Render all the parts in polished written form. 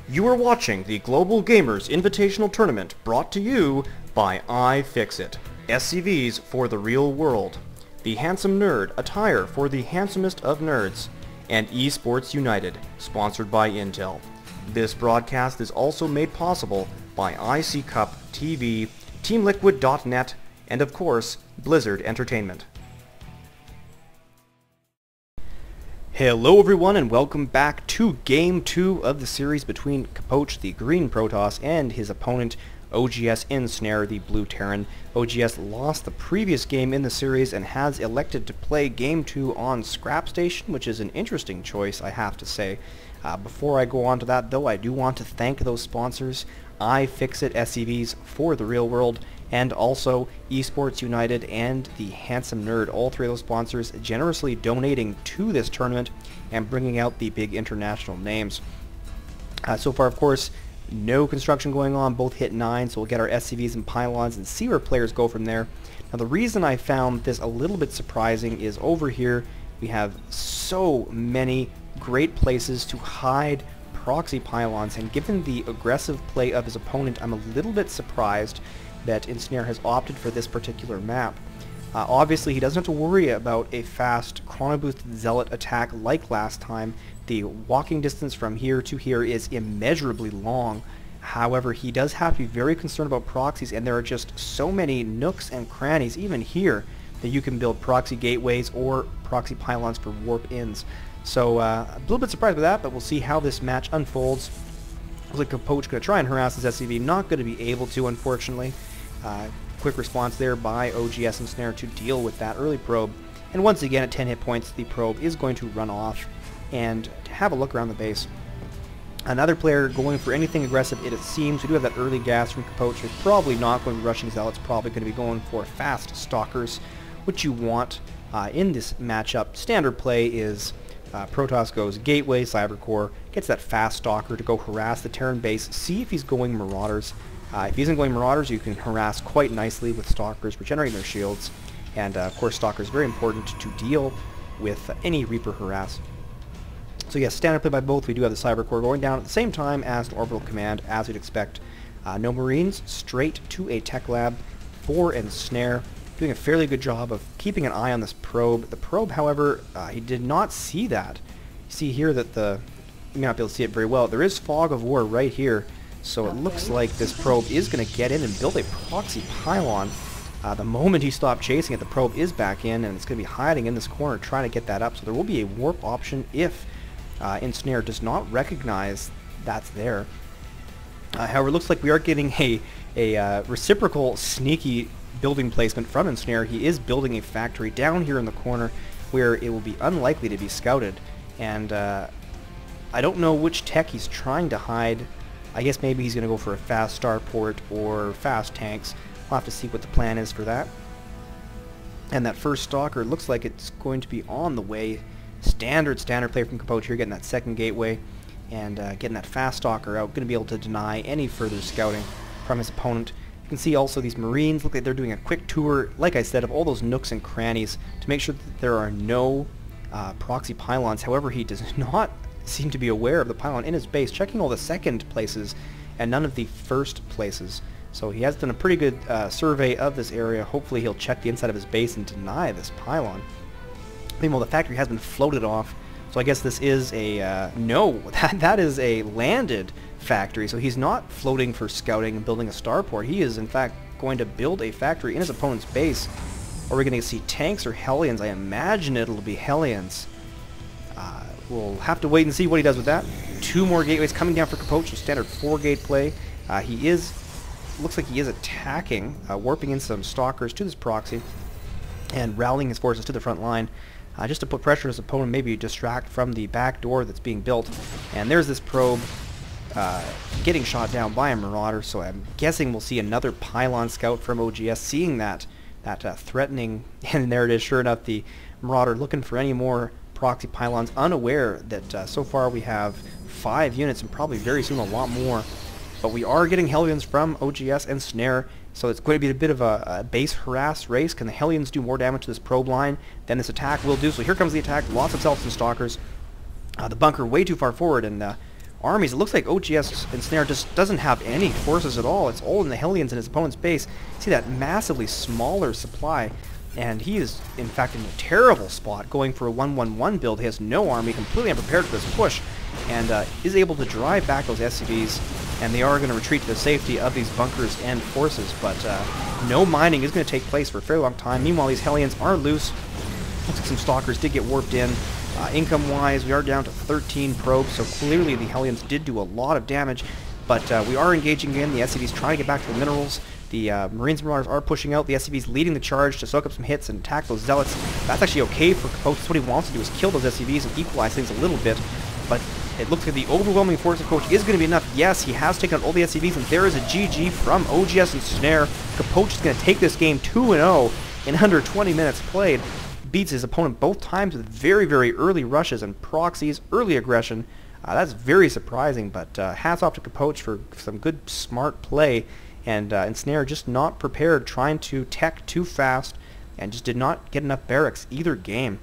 You are watching the Global Gamers Invitational Tournament brought to you by iFixit. SCVs for the real world. The Handsome Nerd attire for the handsomest of nerds. And Esports United, sponsored by Intel. This broadcast is also made possible by IC Cup TV, TeamLiquid.net, and of course, Blizzard Entertainment. Hello everyone and welcome back to Game 2 of the series between Capoch, the green Protoss, and his opponent oGs.Ensnare, the blue Terran. oGs lost the previous game in the series and has elected to play Game 2 on Scrap Station, which is an interesting choice, I have to say. Before I go on to that though, I do want to thank those sponsors, iFixit SCVs for the real world, and also Esports United and the Handsome Nerd. All three of those sponsors generously donating to this tournament and bringing out the big international names. So far, of course, no construction going on. Both hit 9, so we'll get our SCVs and pylons and see where players go from there. Now, the reason I found this a little bit surprising is over here we have so many great places to hide proxy pylons, and given the aggressive play of his opponent, I'm a little bit surprised that Ensnare has opted for this particular map. Obviously, he doesn't have to worry about a fast chrono-boosted zealot attack like last time. The walking distance from here to here is immeasurably long. However, he does have to be very concerned about proxies, and there are just so many nooks and crannies, even here, that you can build proxy gateways or proxy pylons for warp-ins. So, a little bit surprised by that, but we'll see how this match unfolds. Looks like Capoch going to try and harass his SCV, not going to be able to, unfortunately. Quick response there by oGs.Ensnare to deal with that early probe. And once again, at 10 hit points, the probe is going to run off and have a look around the base. Another player going for anything aggressive, it seems. We do have that early gas from Capoch. He's probably not going to be rushing Zealots, probably going to be going for fast Stalkers, which you want in this matchup. Standard play is Protoss goes Gateway, Cyber Core, gets that fast Stalker to go harass the Terran base, see if he's going Marauders. If he isn't going Marauders, you can harass quite nicely with Stalkers, regenerating their shields. And of course, Stalkers very important to deal with any Reaper harass. So yes, standard play by both. We do have the Cyber Core going down at the same time as an Orbital Command, as we'd expect. No Marines, straight to a Tech Lab for Ensnare, doing a fairly good job of keeping an eye on this probe. The probe, however, he did not see that. You see here that you may not be able to see it very well. There is Fog of War right here. So it looks like this probe is going to get in and build a proxy pylon. The moment he stopped chasing it, the probe is back in, and it's going to be hiding in this corner trying to get that up. So there will be a warp option if Ensnare does not recognize that's there. However, it looks like we are getting a reciprocal sneaky building placement from Ensnare. He is building a factory down here in the corner where it will be unlikely to be scouted. And I don't know which tech he's trying to hide. I guess maybe he's going to go for a fast starport or fast tanks. We'll have to see what the plan is for that. And that first Stalker looks like it's going to be on the way. Standard play from Capoch here, getting that second gateway and getting that fast Stalker out. Going to be able to deny any further scouting from his opponent. You can see also these Marines look like they're doing a quick tour, like I said, of all those nooks and crannies to make sure that there are no proxy pylons. However, he does not seem to be aware of the pylon in his base, checking all the second places and none of the first places. So he has done a pretty good survey of this area. Hopefully he'll check the inside of his base and deny this pylon. Meanwhile, the factory has been floated off, so I guess this is a no, that is a landed factory. So he's not floating for scouting and building a starport. He is in fact going to build a factory in his opponent's base. Are we going to see tanks or Hellions? I imagine it'll be Hellions. We'll have to wait and see what he does with that. 2 more gateways coming down for Capoch, so standard 4-gate play. Looks like he is attacking, warping in some Stalkers to this proxy, and rallying his forces to the front line, just to put pressure on his opponent, maybe distract from the back door that's being built. And there's this probe getting shot down by a Marauder, so I'm guessing we'll see another pylon scout from oGs, seeing that threatening, and there it is, sure enough, the Marauder looking for any more proxy pylons, unaware that so far we have 5 units and probably very soon a lot more. But we are getting Hellions from oGs.Ensnare, so it's going to be a bit of a base harass race. Can the Hellions do more damage to this probe line than this attack will do? So here comes the attack, lots of Zealots and Stalkers. The bunker way too far forward, and armies. It looks like oGs.Ensnare just doesn't have any forces at all. It's all in the Hellions in his opponent's base. See that massively smaller supply, and he is, in fact, in a terrible spot, going for a 1-1-1 build. He has no army, completely unprepared for this push, and is able to drive back those SCVs, and they are going to retreat to the safety of these bunkers and forces, but no mining is going to take place for a fairly long time. Meanwhile, these Hellions are loose. Looks like some Stalkers did get warped in. Income-wise, we are down to 13 probes, so clearly the Hellions did do a lot of damage, but we are engaging in. The SCVs trying to get back to the minerals. The Marines and Marauders are pushing out. The SCVs leading the charge to soak up some hits and attack those Zealots. That's actually okay for Capoch. That's what he wants to do, is kill those SCVs and equalize things a little bit, but it looks like the overwhelming force of Capoch is going to be enough. Yes, he has taken out all the SCVs, and there is a GG from oGs.Ensnare. Capoch is going to take this game 2-0 in under 20 minutes played. Beats his opponent both times with very, very early rushes and proxies, early aggression. That's very surprising, but hats off to Capoch for some good, smart play, and Ensnare just not prepared, trying to tech too fast, and just did not get enough barracks either game.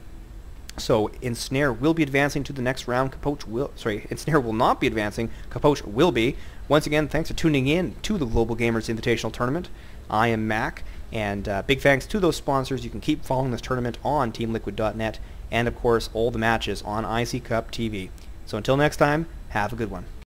So Ensnare will be advancing to the next round. Ensnare will not be advancing. Capoch will be. Once again, thanks for tuning in to the Global Gamers Invitational Tournament. I am Mac, and big thanks to those sponsors. You can keep following this tournament on TeamLiquid.net, and of course all the matches on IC Cup TV. So until next time, have a good one.